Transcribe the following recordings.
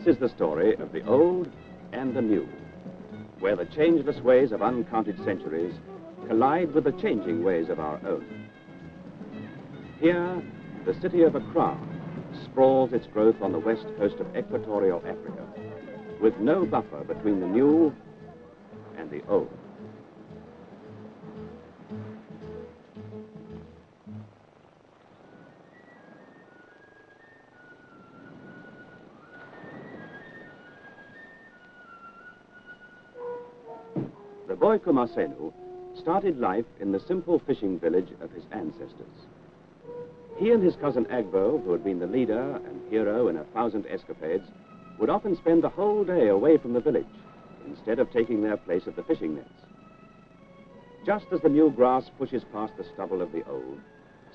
is the story of the old and the new, where the changeless ways of uncounted centuries collide with the changing ways of our own. Here, the city of Accra sprawls its growth on the west coast of equatorial Africa, with no buffer between the new and the old. The Boy Kumasenu started life in the simple fishing village of his ancestors. He and his cousin Agboh, who had been the leader and hero in 1,000 escapades, would often spend the whole day away from the village, instead of taking their place at the fishing nets. Just as the new grass pushes past the stubble of the old,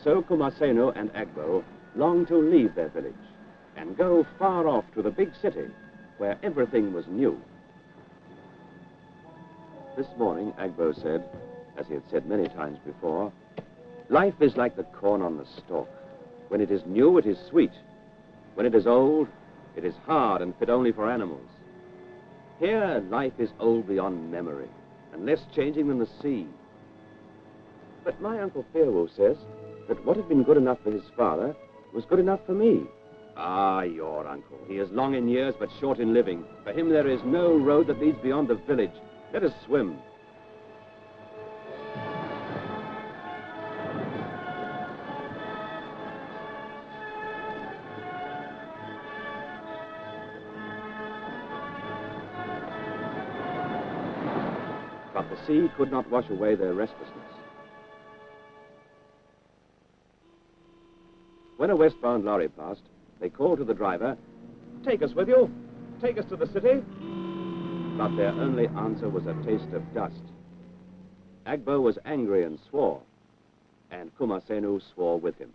so Kumasenu and Agboh longed to leave their village and go far off to the big city, where everything was new. This morning, Agboh said, as he had said many times before, life is like the corn on the stalk. When it is new, it is sweet. When it is old, it is hard and fit only for animals. Here, life is old beyond memory, and less changing than the sea. But my Uncle Fairwolf says that what had been good enough for his father was good enough for me. Ah, your uncle. He is long in years, but short in living. For him, there is no road that leads beyond the village. Let us swim. But the sea could not wash away their restlessness. When a westbound lorry passed, they called to the driver, "Take us with you. Take us to the city." But their only answer was a taste of dust. Agboh was angry and swore, and Kumasenu swore with him.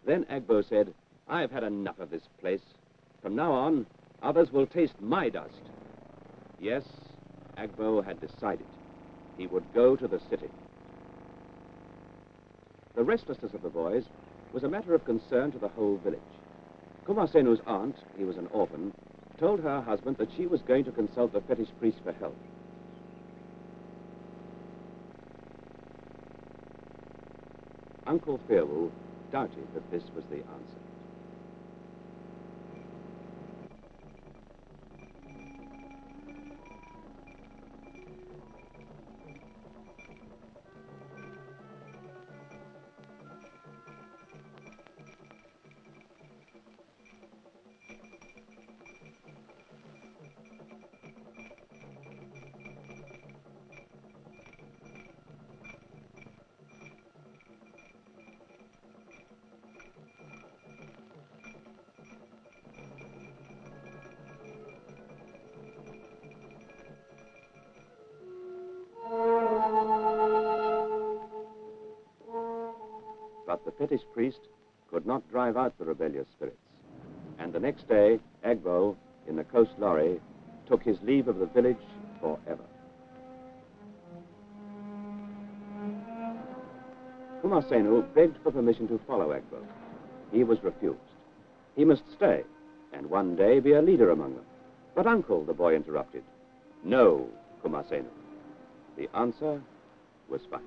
Then Agboh said, "I've had enough of this place. From now on, others will taste my dust." Yes, Agboh had decided. He would go to the city. The restlessness of the boys was a matter of concern to the whole village. Kumasenu's aunt, he was an orphan, told her husband that she was going to consult the fetish priest for help. Uncle Fairwolf doubted that this was the answer. But the fetish priest could not drive out the rebellious spirits. And the next day, Agboh, in the coast lorry, took his leave of the village forever. Kumasenu begged for permission to follow Agboh. He was refused. He must stay, and one day be a leader among them. "But uncle," the boy interrupted. "No, Kumasenu." The answer was final.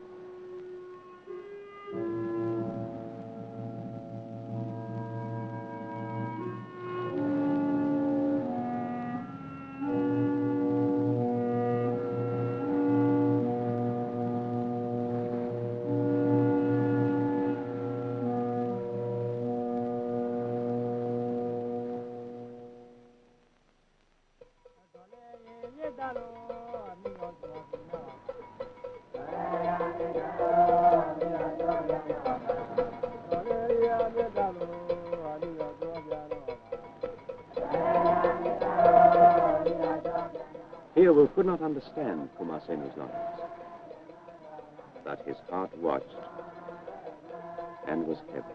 Fairwolf could not understand Kumasenu's longings, but his heart watched and was heavy.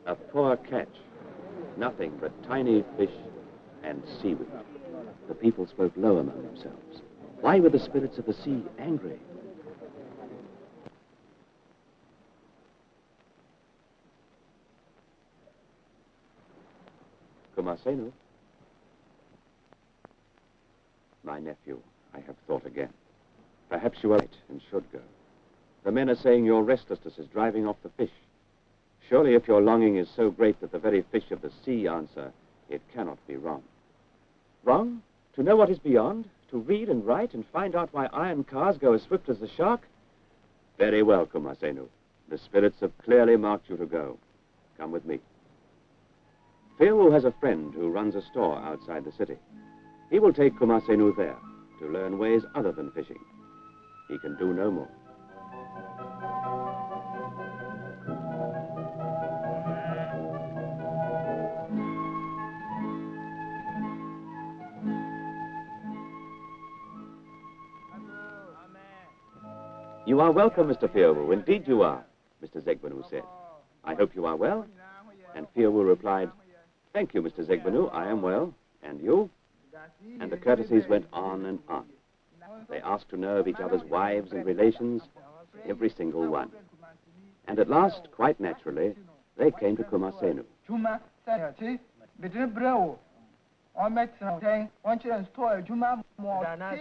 A poor catch. Nothing but tiny fish and seaweed. The people spoke low among themselves. Why were the spirits of the sea angry? Kumasenu? My nephew, I have thought again. Perhaps you are right and should go. The men are saying your restlessness is driving off the fish. Surely if your longing is so great that the very fish of the sea answer, it cannot be wrong. Wrong? To know what is beyond? To read and write and find out why iron cars go as swift as the shark? Very well, Kumasenu. The spirits have clearly marked you to go. Come with me. Phil has a friend who runs a store outside the city. He will take Kumasenu there to learn ways other than fishing. He can do no more. You are welcome, Mr. Fiorwu. Indeed you are, Mr. Zegbanu said. I hope you are well. And Fiorwu replied, thank you, Mr. Zegbanu. I am well. And you? And the courtesies went on and on. They asked to know of each other's wives and relations, every single one. And at last, quite naturally, they came to Kumasenu.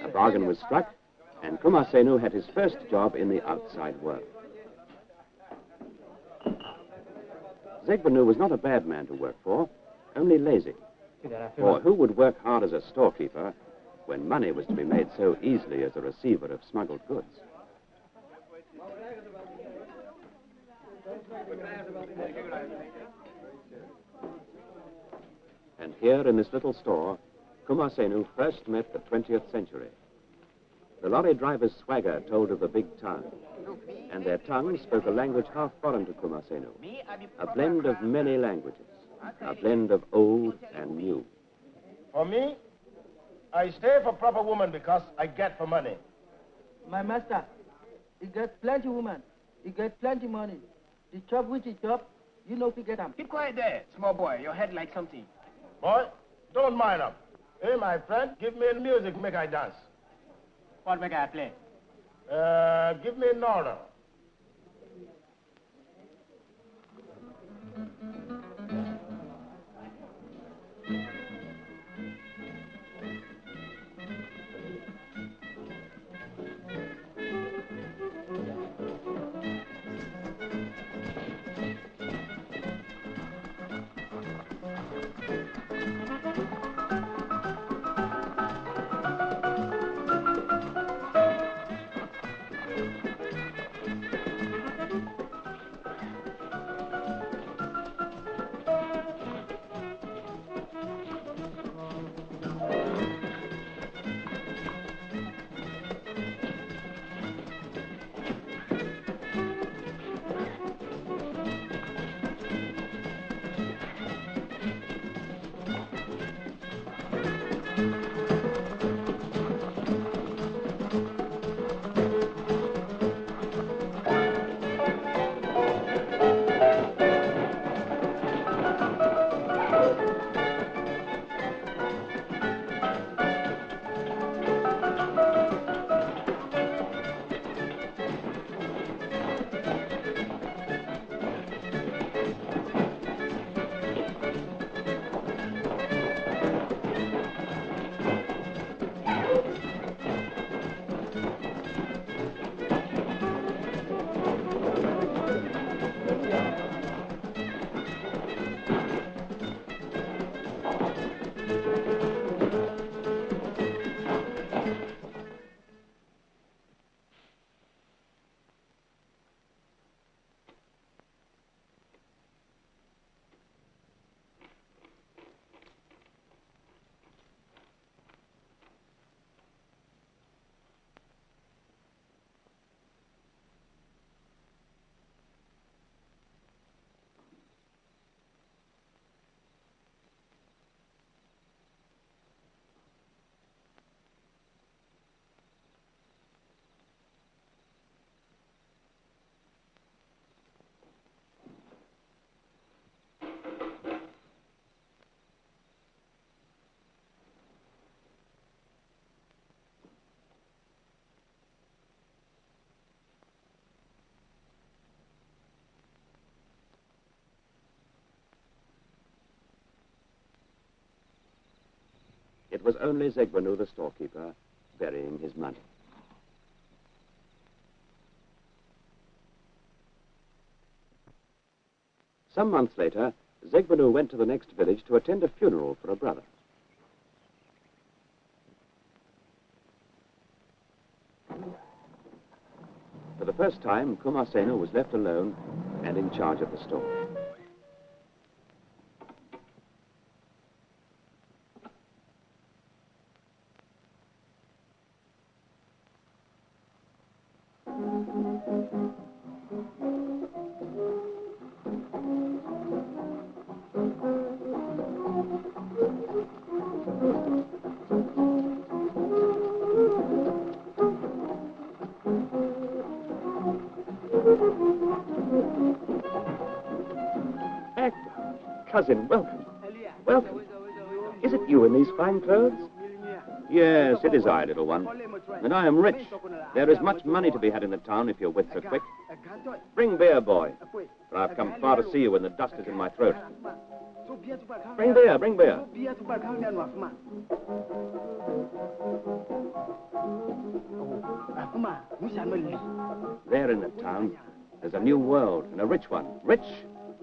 A bargain was struck, and Kumasenu had his first job in the outside world. Zegbanu was not a bad man to work for, only lazy. For who would work hard as a storekeeper when money was to be made so easily as a receiver of smuggled goods? And here in this little store, Kumasenu first met the 20th century. The lorry driver's swagger told of the big town, and their tongues spoke a language half foreign to Kumasenu, a blend of many languages, a blend of old and new. For me, I stay for proper woman because I get for money. My master, he get plenty woman, he get plenty money. The chop which he chop, you know if he get them. Keep quiet there, small boy. Your head like something. Boy, don't mind him. Hey, my friend, give me music, make I dance. What make I play? Give me an order. It was only Zegbanu, the storekeeper, burying his money. Some months later, Zegbanu went to the next village to attend a funeral for a brother. For the first time, Kumasenu was left alone and in charge of the store. Cousin, welcome. Welcome. Is it you in these fine clothes? Yes, it is I, little one. And I am rich. There is much money to be had in the town if your wits are quick. Bring beer, boy. For I've come far to see you when the dust is in my throat. Bring beer, bring beer. There in the town, there's a new world and a rich one. Rich?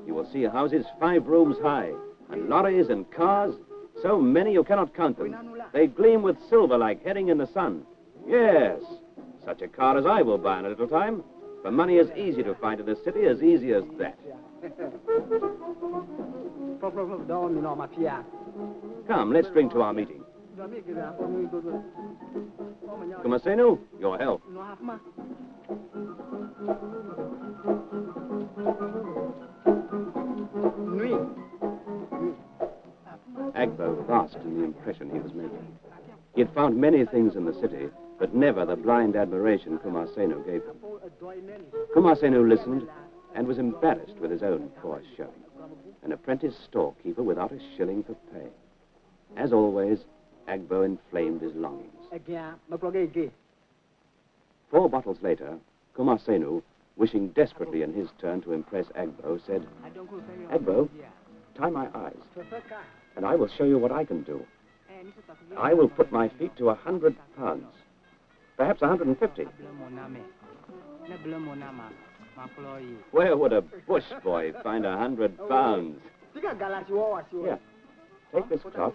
You will see houses 5 rooms high, and lorries and cars, so many you cannot count them. They gleam with silver like herring in the sun. Yes, such a car as I will buy in a little time, for money is easy to find in the city, as easy as that. Come, let's drink to our meeting. Kumasenu, your health. Agboh basked in the impression he was making. He had found many things in the city, but never the blind admiration Kumasenu gave him. Kumasenu listened and was embarrassed with his own poor showing. An apprentice storekeeper without a shilling for pay. As always, Agboh inflamed his longings. 4 bottles later, Kumasenu, wishing desperately in his turn to impress Agboh, said, Agboh, tie my eyes, and I will show you what I can do. I will put my feet to 100 pounds, perhaps 150. Where would a bush boy find 100 pounds? Here, take this cloth,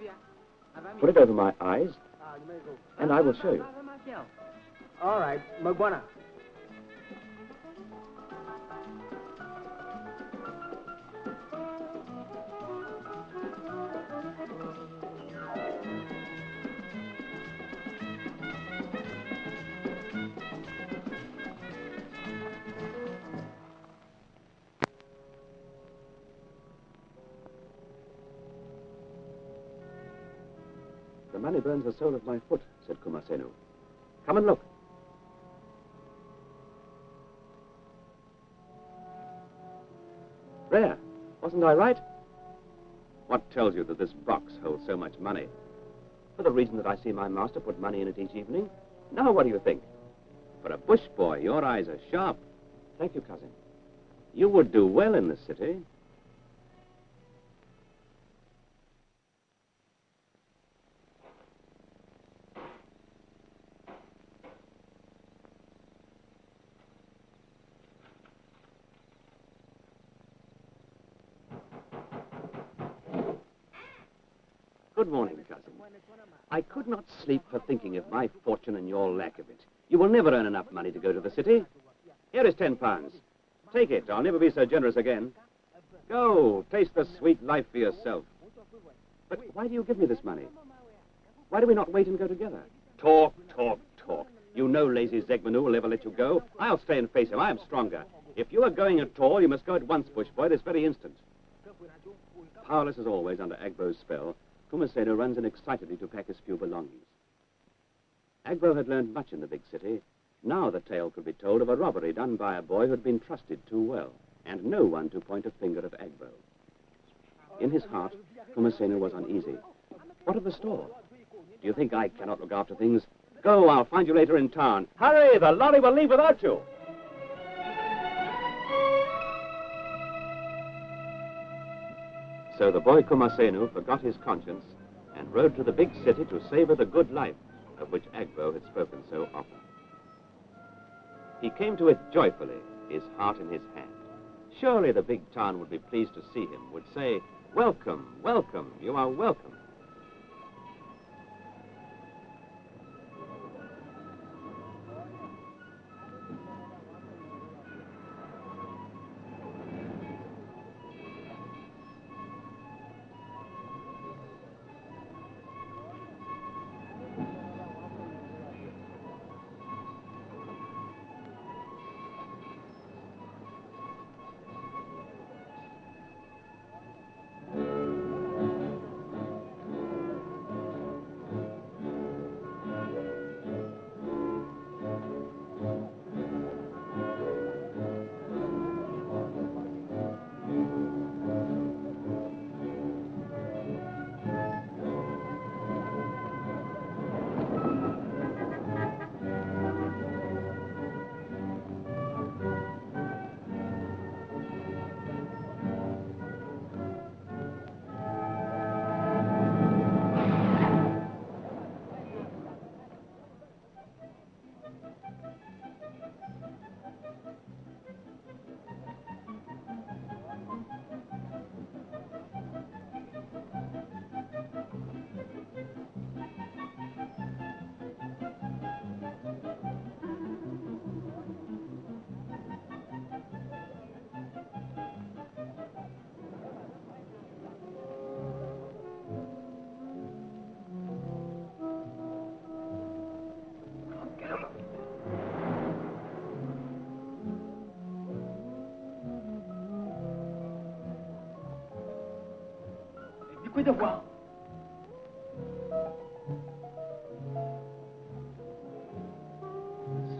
put it over my eyes, and I will show you. All right, Magwana. The money burns the sole of my foot, said Kumasenu. Come and look. There, wasn't I right? What tells you that this box holds so much money? For the reason that I see my master put money in it each evening. Now what do you think? For a bush boy, your eyes are sharp. Thank you, cousin. You would do well in the city. Good morning, cousin. I could not sleep for thinking of my fortune and your lack of it. You will never earn enough money to go to the city. Here is 10 pounds. Take it. I'll never be so generous again. Go, taste the sweet life for yourself. But why do you give me this money? Why do we not wait and go together? Talk, talk, talk. You know lazy Zegbanu will never let you go. I'll stay and face him. I am stronger. If you are going at all, you must go at once, bush boy, this very instant. Powerless as always under Agboh's spell, Kumasenu runs in excitedly to pack his few belongings. Agboh had learned much in the big city. Now the tale could be told of a robbery done by a boy who had been trusted too well, and no one to point a finger at Agboh. In his heart, Kumasenu was uneasy. What of the store? Do you think I cannot look after things? Go, I'll find you later in town. Hurry, the lorry will leave without you. So the boy Kumasenu forgot his conscience and rode to the big city to savor the good life of which Agboh had spoken so often. He came to it joyfully, his heart in his hand. Surely the big town would be pleased to see him, would say, "Welcome, welcome, you are welcome."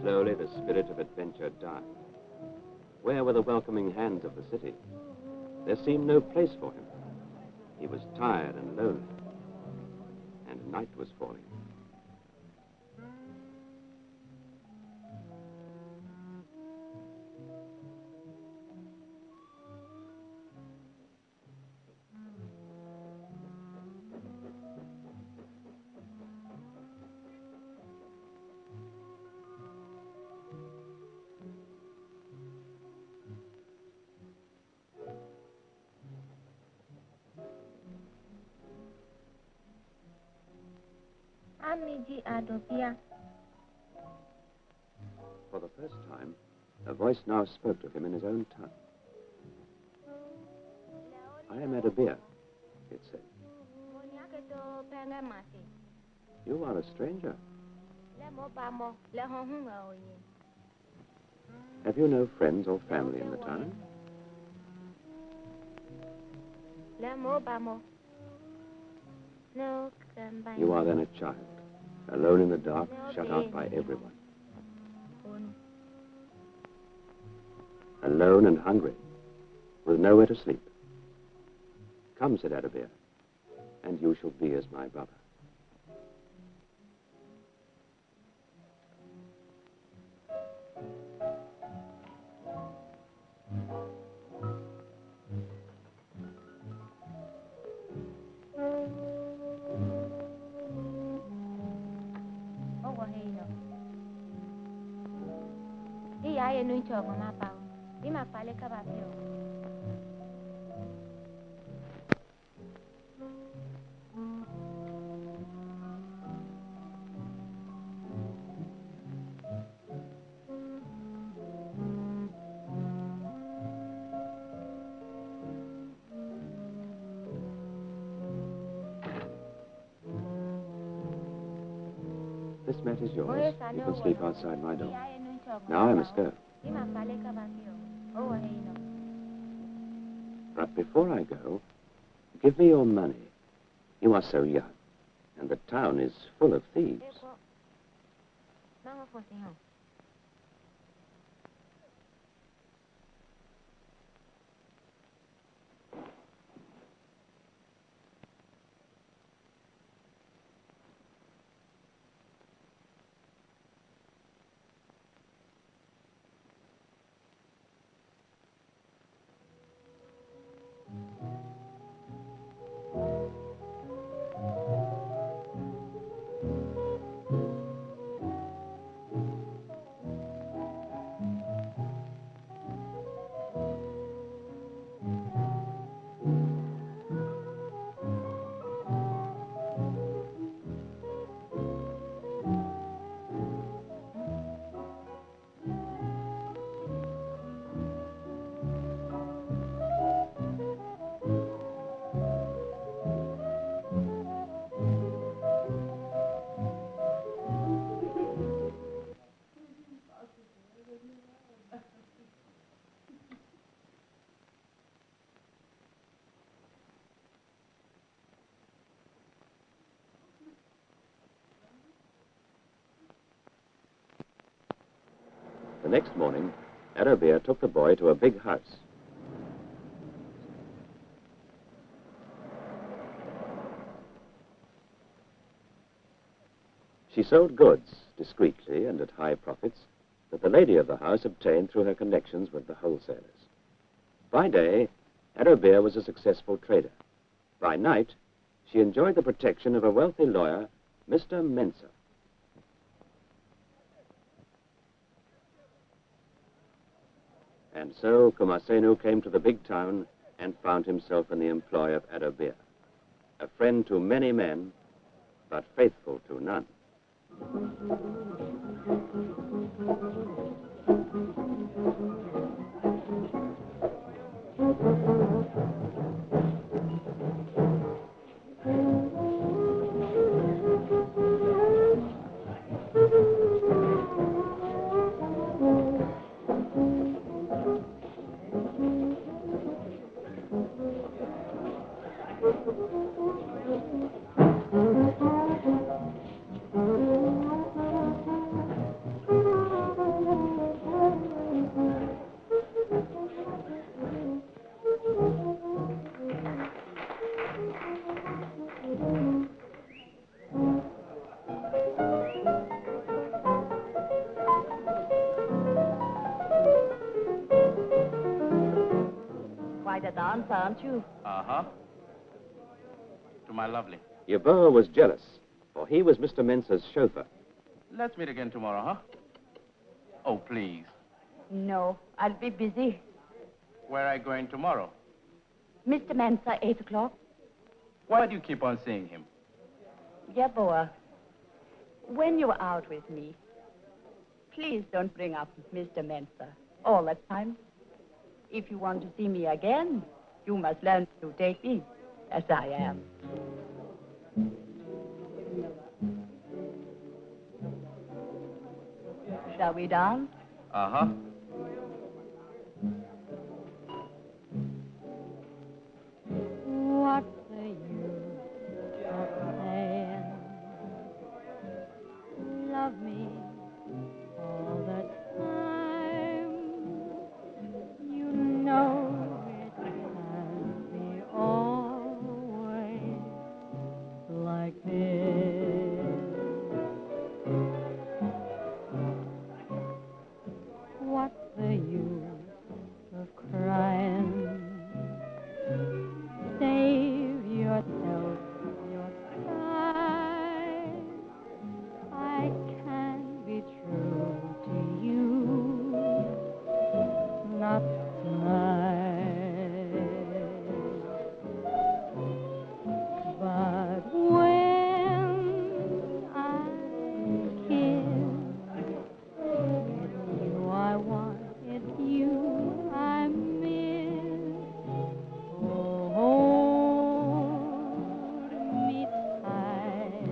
Slowly the spirit of adventure died. Where were the welcoming hands of the city? There seemed no place for him. He was tired and lonely, and night was falling. For the first time, a voice now spoke to him in his own tongue. "I am Adabir," it said. "You are a stranger. Have you no friends or family in the town?" "You are then a child, alone in the dark, shut out by everyone. Alone and hungry, with nowhere to sleep. Come," said Adabir, "and you shall be as my brother." This mat is yours. You can sleep outside my door. Now I must go. But before I go, give me your money. You are so young, and the town is full of thieves. The next morning, Arabia took the boy to a big house. She sold goods discreetly and at high profits that the lady of the house obtained through her connections with the wholesalers. By day, Arabia was a successful trader. By night, she enjoyed the protection of a wealthy lawyer, Mr. Mensa. And so Kumasenu came to the big town and found himself in the employ of Arabia, a friend to many men, but faithful to none. Quite a dancer, aren't you? Uh-huh. To my lovely. Agboh was jealous, for he was Mr. Mensa's chauffeur. Let's meet again tomorrow, huh? Oh, please. No, I'll be busy. Where are you going tomorrow? Mr. Mensa, 8 o'clock. Why do you keep on seeing him? Agboh, when you're out with me, please don't bring up Mr. Mensa all the time. If you want to see me again, you must learn to take me as I am. Shall we dance? Uh-huh. What's the use of saying love me all the time? You know it can't be always like this. What's the use of crying? Save yourself your sighs. I can't be true to you, not tonight. But when I kiss, it's you I want, it's you I miss. Oh, hold me tight,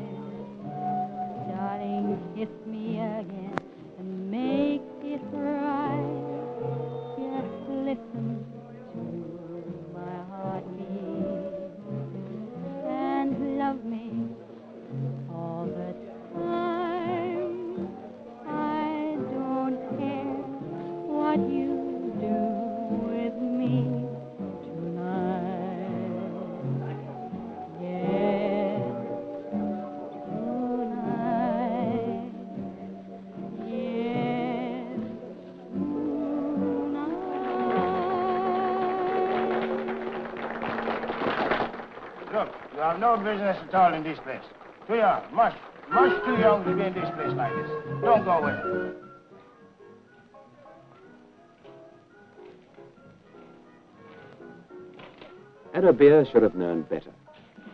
darling, kiss me again and make it right. Just listen to my heartbeat and love me all the time. I don't care what you do with me tonight. Yes, tonight. Yes, tonight. Look, you have no business at all in this place. Too young, much too young to be in this place like this. Don't go away. Arabia should have known better.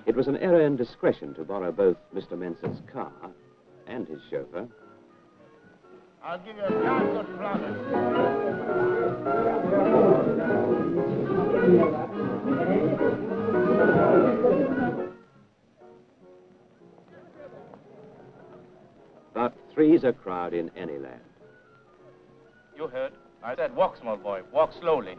It was an error in discretion to borrow both Mr. Mensa's car and his chauffeur. I'll give you a damn good flogging. But three's a crowd in any land. You heard. I said walk, small boy. Walk slowly.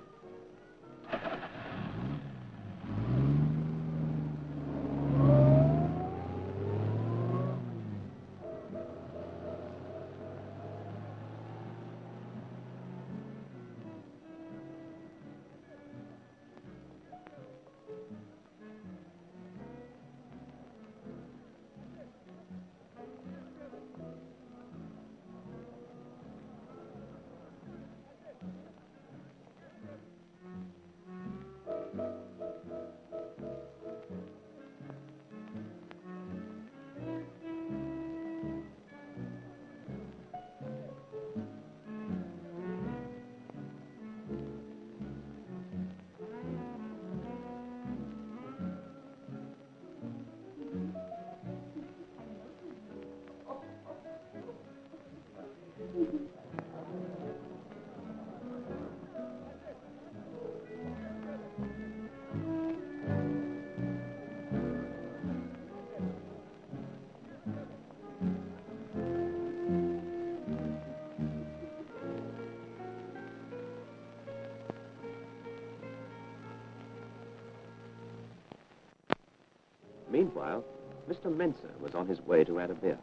Meanwhile, Mr. Mensa was on his way to Agboh.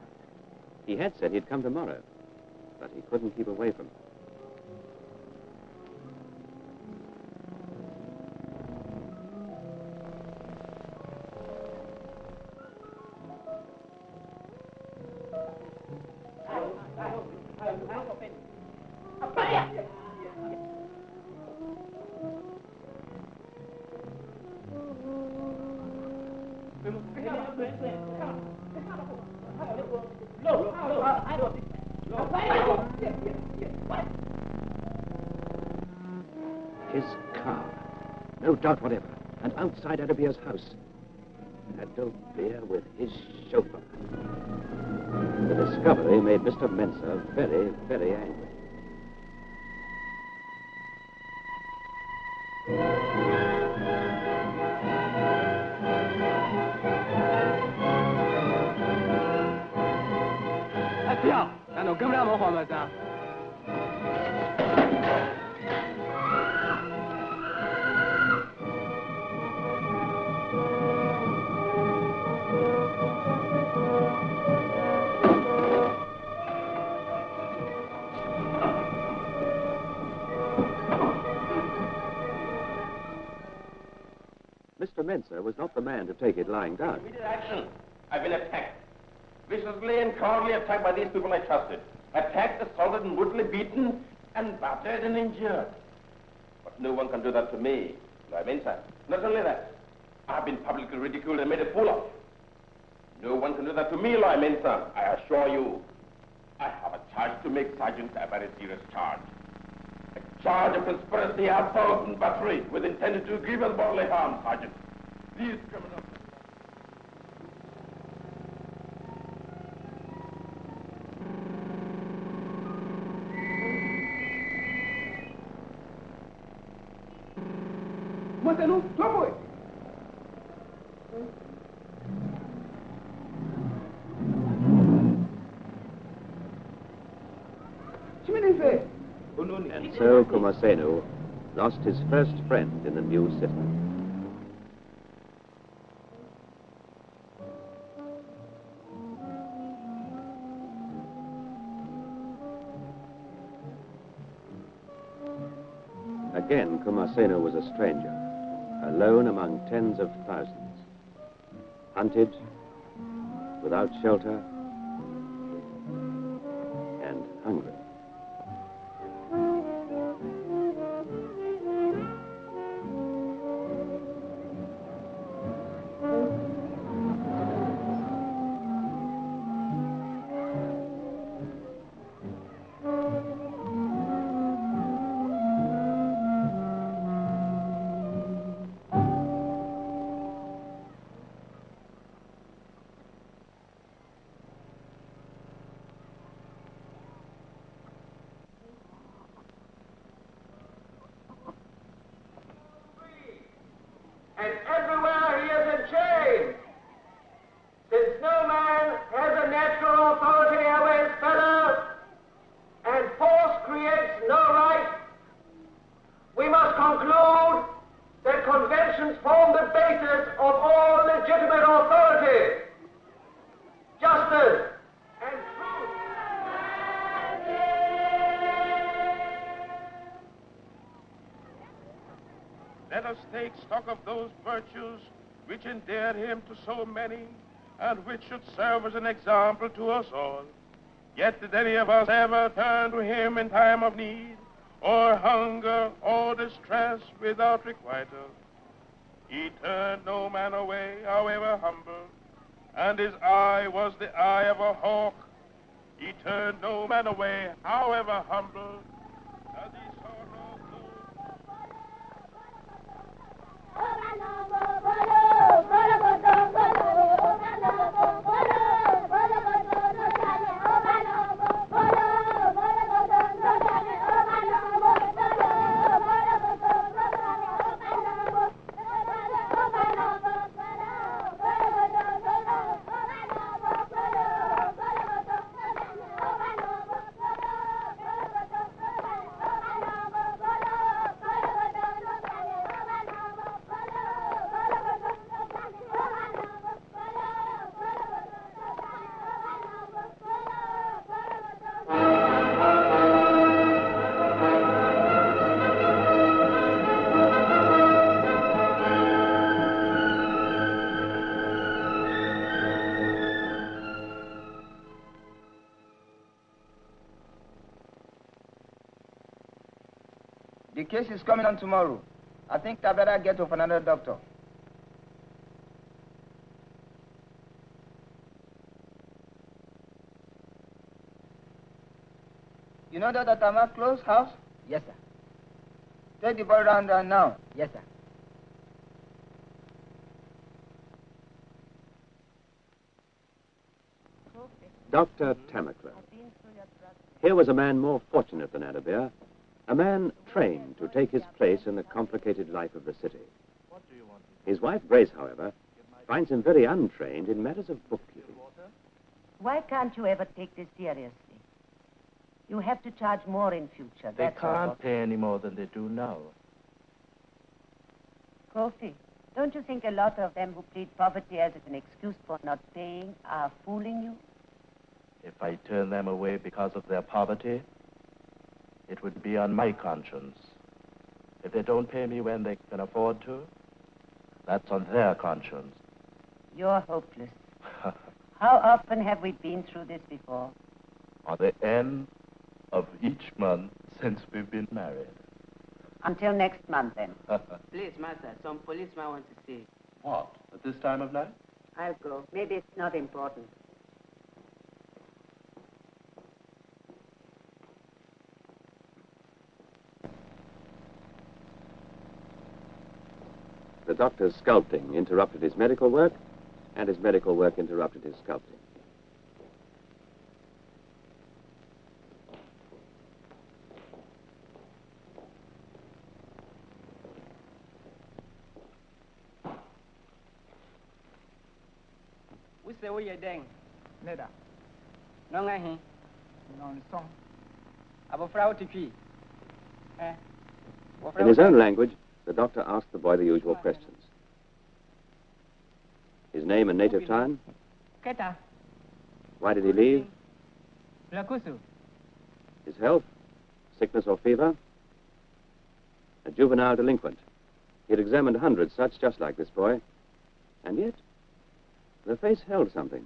He had said he'd come tomorrow, but he couldn't keep away from her. His car, no doubt whatever, and outside Agboh's house. Agboh with his chauffeur. The discovery made Mr. Mensa very, very angry. Mr. Mensa was not the man to take it lying down. Immediate action. I've been attacked. Viciously and cowardly attacked by these people I trusted. Attacked, assaulted, and brutally beaten, and battered and injured. But no one can do that to me. No, Mensa. Not only that, I've been publicly ridiculed and made a fool of. No one can do that to me, Loy Mensa. I assure you. I have a charge to make, Sergeant, a very serious charge. A charge of conspiracy, assault, and battery with intent to grievous bodily harm, Sergeant. These criminals... Kumasenu, Boy. And so Kumasenu lost his first friend in the new city. Again, Kumasenu was a stranger, alone among tens of thousands, hunted, without shelter, and hungry. And everywhere he is in chains. Since no man has a natural authority over his fellow, and force creates no right, we must conclude that conventions form the basis of all legitimate authority, justice, and truth. Let us take stock of those virtues which endeared him to so many and which should serve as an example to us all. Yet did any of us ever turn to him in time of need, or hunger, or distress without requital? He turned no man away, however humble, and his eye was the eye of a hawk. He turned no man away, however humble, as he saw no good. The case is coming on tomorrow. I think I better get with another doctor. You know that at Ahmad Close house? Yes, sir. Take the boy down there now. Yes, sir. Dr. Tamakler. Here was a man more fortunate than Adabir, a man trained to take his place in the complicated life of the city. His wife, Grace, however, finds him very untrained in matters of bookkeeping. Why can't you ever take this seriously? You have to charge more in future. They can't pay any more than they do now. Kofi, don't you think a lot of them who plead poverty as an excuse for not paying are fooling you? If I turn them away because of their poverty, it would be on my conscience. If they don't pay me when they can afford to, that's on their conscience. You're hopeless. How often have we been through this before? On the end of each month since we've been married. Until next month, then. Please, master, some policeman wants to see. What? At this time of night? I'll go. Maybe it's not important. The doctor's sculpting interrupted his medical work, and his medical work interrupted his sculpting. We say we are dang. Neda. No, I ain't. No, song. About Frau Tiki. In his own language, the doctor asked the boy the usual questions. His name and native town? Keta. Why did he leave? Lakusu. His health? Sickness or fever? A juvenile delinquent. He had examined hundreds such just like this boy. And yet, the face held something.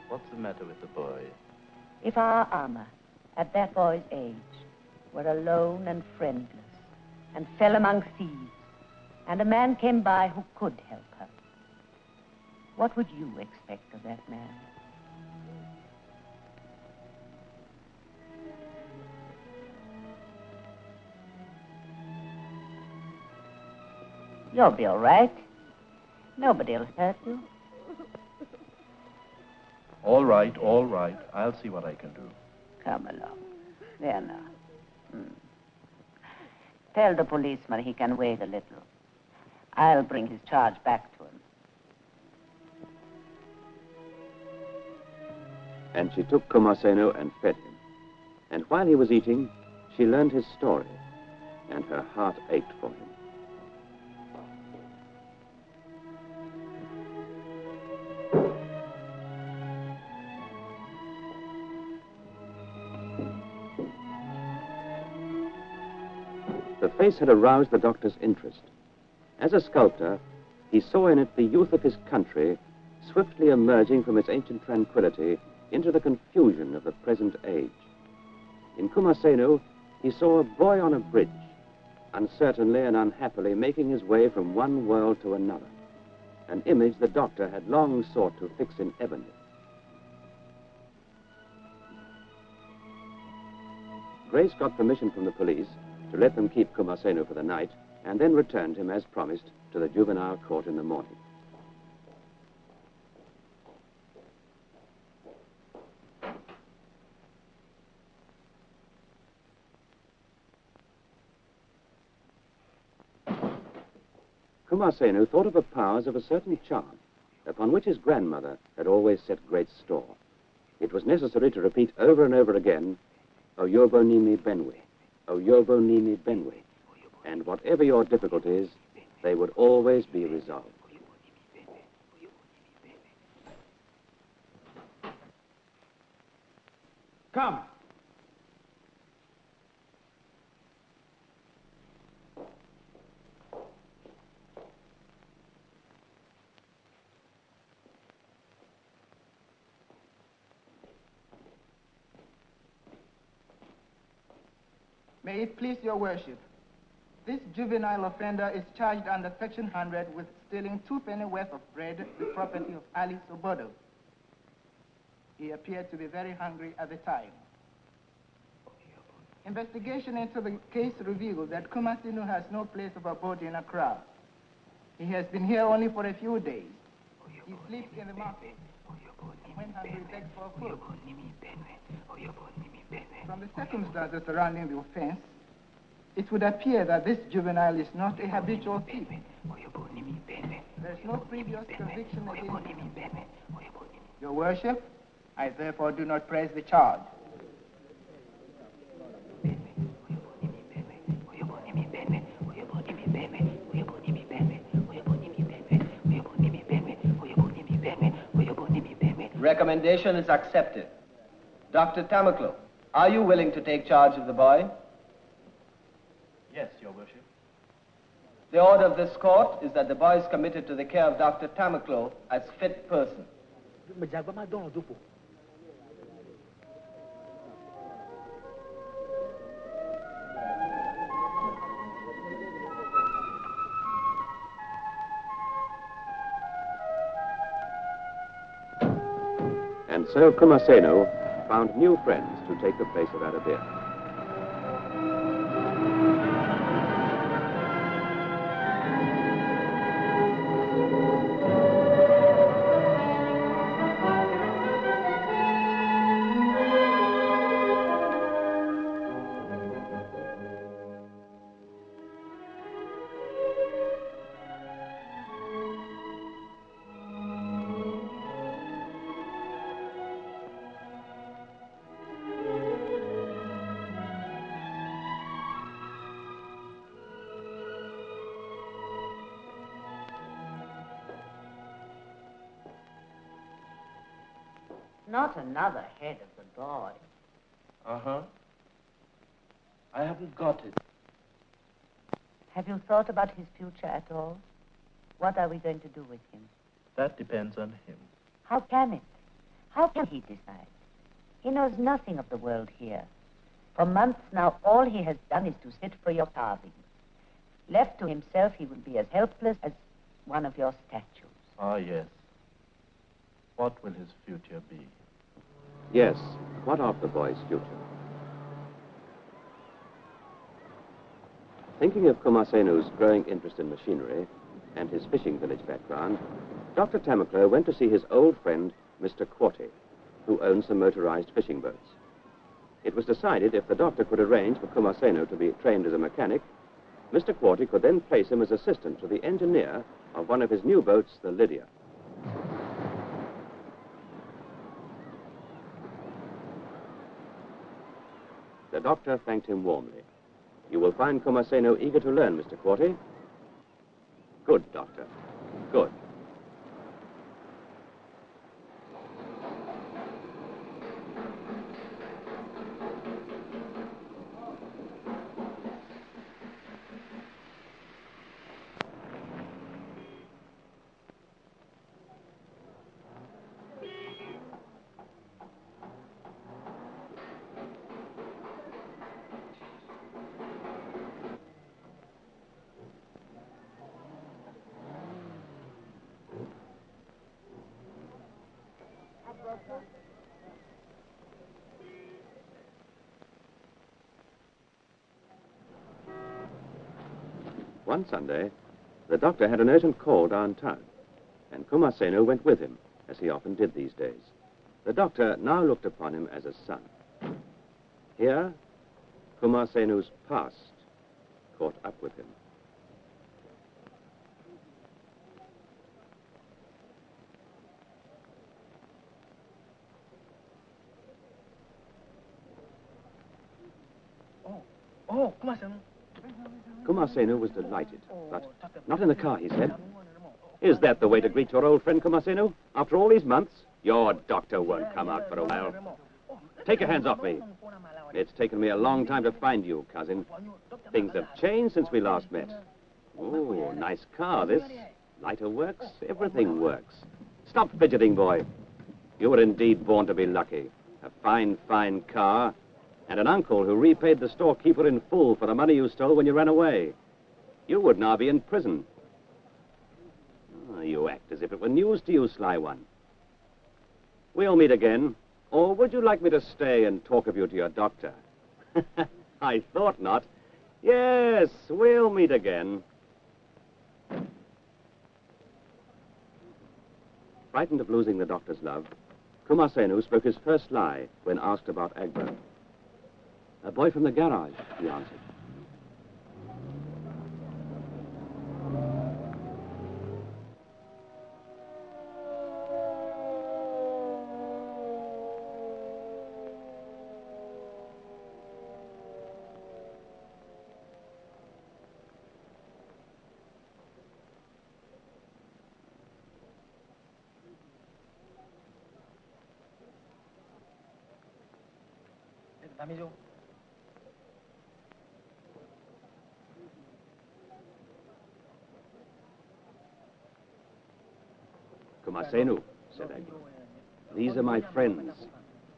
What's the matter with the boy? If our Amma, at that boy's age, were alone and friendless, and fell among thieves, and a man came by who could help her, what would you expect of that man? You'll be all right. Nobody'll hurt you. All right, all right. I'll see what I can do. Come along. There now. Tell the policeman he can wait a little. I'll bring his charge back to him. And she took Kumasenu and fed him. And while he was eating, she learned his story, and her heart ached for him. The face had aroused the doctor's interest. As a sculptor, he saw in it the youth of his country swiftly emerging from its ancient tranquility into the confusion of the present age. In Kumasenu, he saw a boy on a bridge, uncertainly and unhappily making his way from one world to another, an image the doctor had long sought to fix in ebony. Grace got permission from the police to let them keep Kumasenu for the night, and then returned him, as promised, to the juvenile court in the morning. Kumasenu thought of the powers of a certain charm, upon which his grandmother had always set great store. It was necessary to repeat over and over again, Oyobo Nimi Benwe, Oyobo Nimi Benwe, and whatever your difficulties, they would always be resolved. Come. May it please your worship. This juvenile offender is charged under Section 100 with stealing 2 penny worth of bread, the property of Alice Obodo. He appeared to be very hungry at the time. Investigation into the case revealed that Kumasenu has no place of abode in Accra. He has been here only for a few days. He sleeps in the market. When hungry, begs for food. From the circumstances surrounding the offense, it would appear that this juvenile is not a habitual thief. There is no previous conviction against him. Your worship, I therefore do not press the charge. Recommendation is accepted. Dr. Tamaclo, are you willing to take charge of the boy? Yes, Your Worship. The order of this court is that the boy is committed to the care of Dr. Tamaclo as fit person. And so Kumasenu found new friends to take the place of Arabia. Not another head of the boy. Uh-huh. I haven't got it. Have you thought about his future at all? What are we going to do with him? That depends on him. How can it? How can he decide? He knows nothing of the world here. For months now, all he has done is to sit for your carvings. Left to himself, he will be as helpless as one of your statues. Ah, yes. What will his future be? Yes, what of the boy's future? Thinking of Kumasenu's growing interest in machinery and his fishing village background, Dr. Tamaclo went to see his old friend, Mr. Quarte, who owns some motorized fishing boats. It was decided if the doctor could arrange for Kumasenu to be trained as a mechanic, Mr. Quarte could then place him as assistant to the engineer of one of his new boats, the Lydia. The doctor thanked him warmly. You will find Kumasenu eager to learn, Mr. Quarte. Good, doctor. Good. One Sunday, the doctor had an urgent call downtown, and Kumasenu went with him, as he often did these days. The doctor now looked upon him as a son. Here, Kumasenu's past caught up with him. Oh, Kumasenu. Kumasenu was delighted, but not in the car, he said. Is that the way to greet your old friend, Kumasenu? After all these months, your doctor won't come out for a while. Take your hands off me. It's taken me a long time to find you, cousin. Things have changed since we last met. Oh, nice car, this. Lighter works, everything works. Stop fidgeting, boy. You were indeed born to be lucky. A fine, fine car, and an uncle who repaid the storekeeper in full for the money you stole when you ran away. You would now be in prison. Oh, you act as if it were news to you, sly one. We'll meet again. Or would you like me to stay and talk of you to your doctor? I thought not. Yes, we'll meet again. Frightened of losing the doctor's love, Kumasenu spoke his first lie when asked about Agboh. A boy from the garage, he answered. Kumasenu, said Agboh. These are my friends.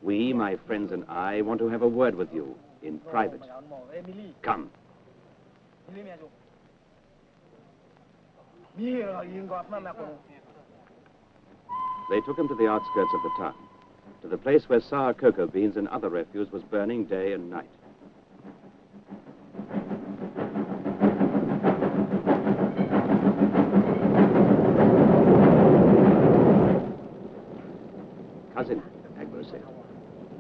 We, my friends and I, want to have a word with you in private. Come. They took him to the outskirts of the town, to the place where sour cocoa beans and other refuse was burning day and night. Cousin, Agboh said,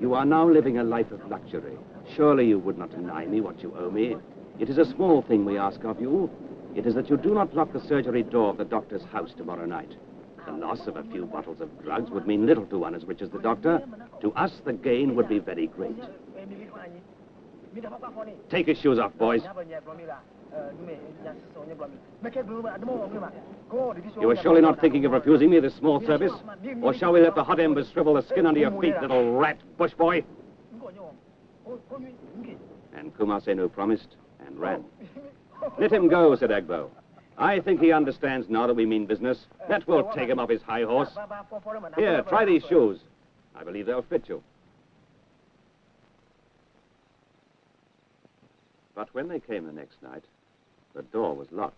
you are now living a life of luxury. Surely you would not deny me what you owe me. It is a small thing we ask of you. It is that you do not lock the surgery door of the doctor's house tomorrow night. The loss of a few bottles of drugs would mean little to one as rich as the doctor. To us, the gain would be very great. Take his shoes off, boys. You are surely not thinking of refusing me this small service? Or shall we let the hot embers shrivel the skin under your feet, little rat bush boy? And Kumasenu promised and ran. Let him go, said Agboh. I think he understands now that we mean business. That will take him off his high horse. Here, try these shoes. I believe they'll fit you. But when they came the next night, the door was locked.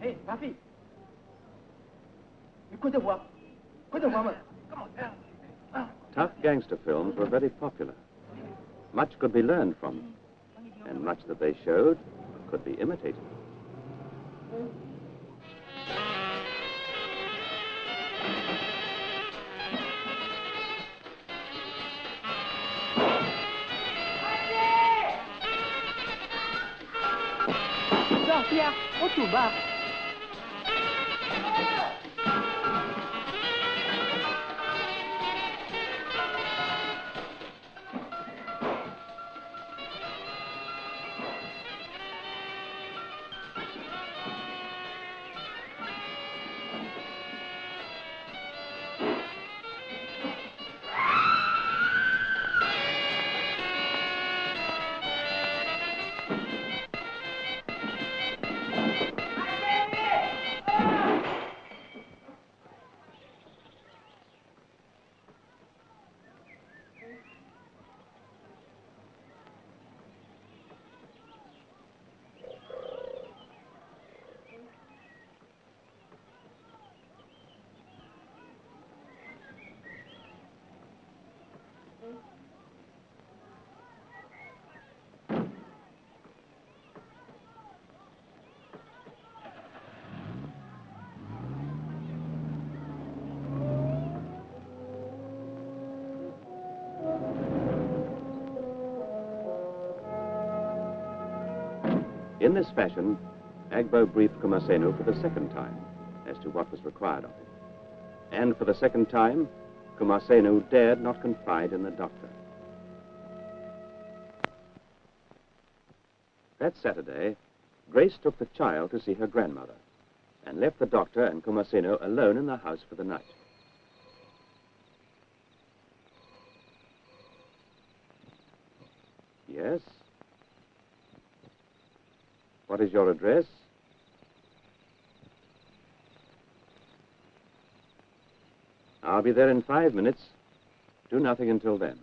Hey, Rafi. Tough gangster films were very popular. Much could be learned from them, and much that they showed could be imitated. Sophia, what's your back? In this fashion, Agboh briefed Kumasenu for the second time as to what was required of him. And for the second time, Kumasenu dared not confide in the doctor. That Saturday, Grace took the child to see her grandmother and left the doctor and Kumasenu alone in the house for the night. Yes? What is your address? I'll be there in 5 minutes. Do nothing until then.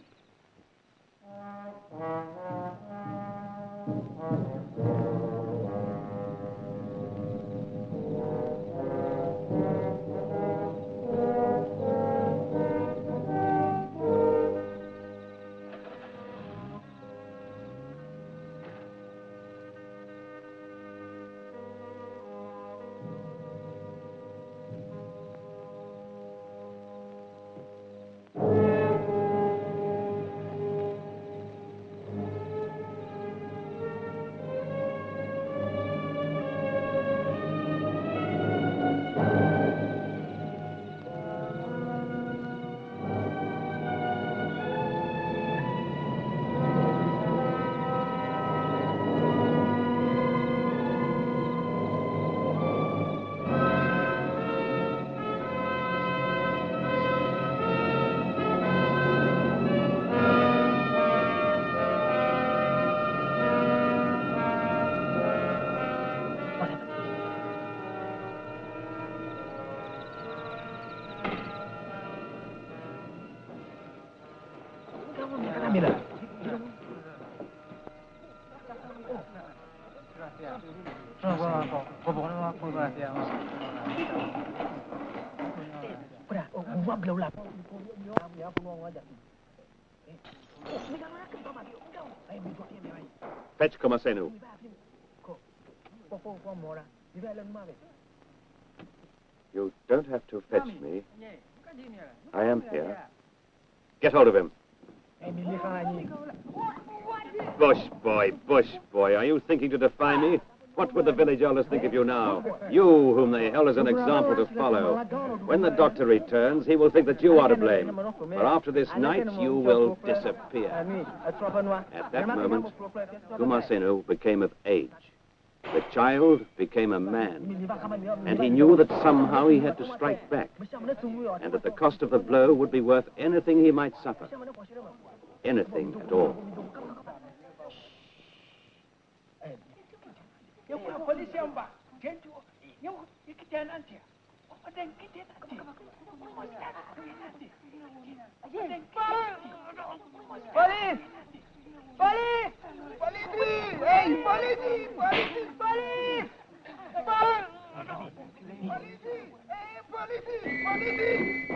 Fetch Kumasenu. You don't have to fetch me. I am here. Get hold of him. Bush boy, are you thinking to defy me? What would the village elders think of you now? You, whom they held as an example to follow. When the doctor returns, he will think that you are to blame. For after this night, you will disappear. At that moment, Kumasenu became of age. The child became a man. And he knew that somehow he had to strike back. And that the cost of the blow would be worth anything he might suffer. Anything at all. Police! Police! Police! Hey, police! Police! Police! Police! Hey, police! Police!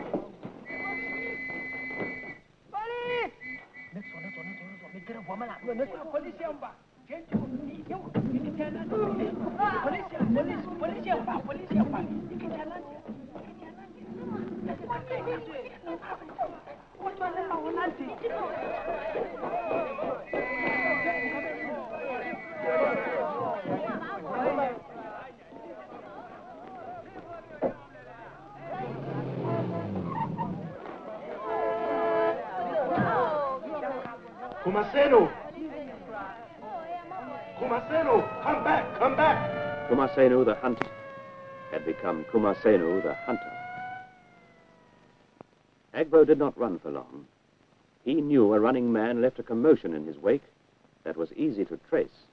Kumasenu! Kumasenu, come back, come back! Kumasenu the hunter had become Kumasenu the hunter. Agboh did not run for long. He knew a running man left a commotion in his wake that was easy to trace.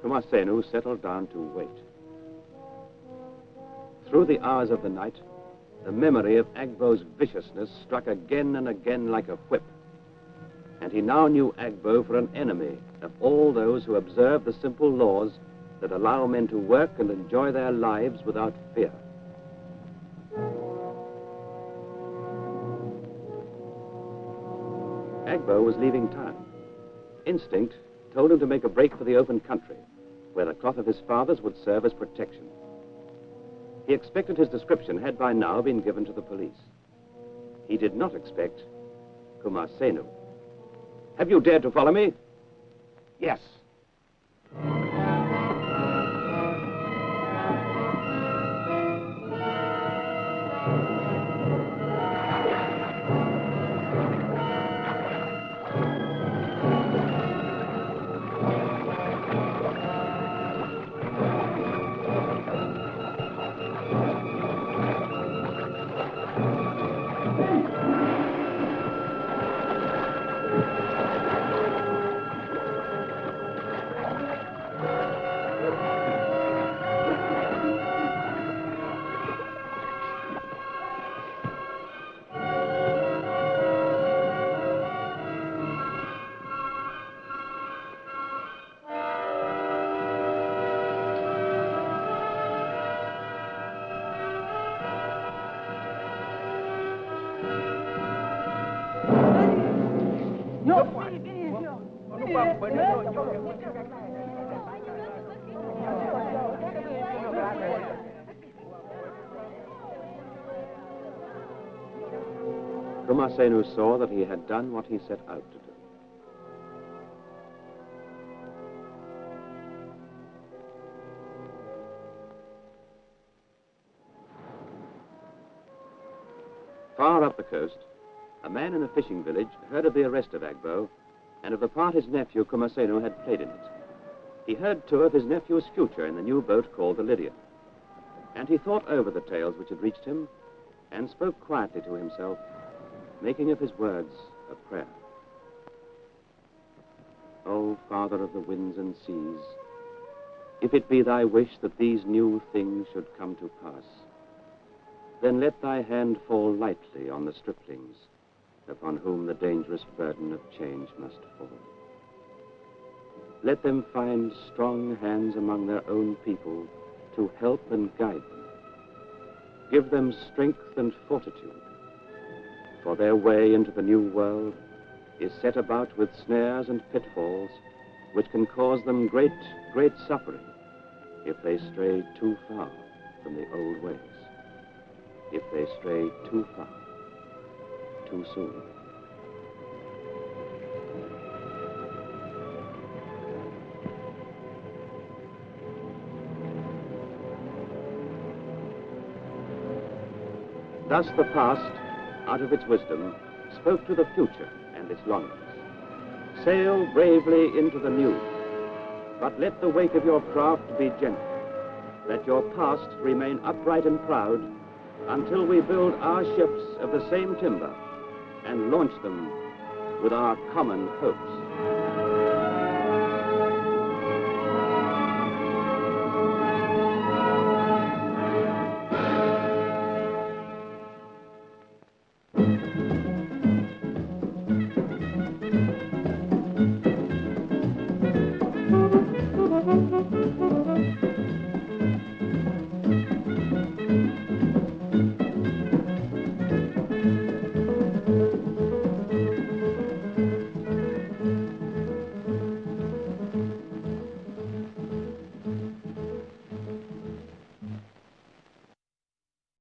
Kumasenu settled down to wait. Through the hours of the night, the memory of Agboh's viciousness struck again and again like a whip. And he now knew Agboh for an enemy of all those who observe the simple laws that allow men to work and enjoy their lives without fear. Agboh was leaving town. Instinct told him to make a break for the open country, where the cloth of his fathers would serve as protection. He expected his description had by now been given to the police. He did not expect Kumasenu. Have you dared to follow me? Yes. Kumasenu saw that he had done what he set out to do. Far up the coast, a man in a fishing village heard of the arrest of Agboh and of the part his nephew Kumasenu had played in it. He heard, too, of his nephew's future in the new boat called the Lydian. And he thought over the tales which had reached him and spoke quietly to himself, making of his words a prayer. O Father of the winds and seas, if it be thy wish that these new things should come to pass, then let thy hand fall lightly on the striplings upon whom the dangerous burden of change must fall. Let them find strong hands among their own people to help and guide them. Give them strength and fortitude, for their way into the new world is set about with snares and pitfalls which can cause them great, great suffering if they stray too far from the old ways, if they stray too far, too soon. Thus the past, out of its wisdom, spoke to the future and its longings. Sail bravely into the new, but let the wake of your craft be gentle. Let your past remain upright and proud until we build our ships of the same timber and launch them with our common hopes.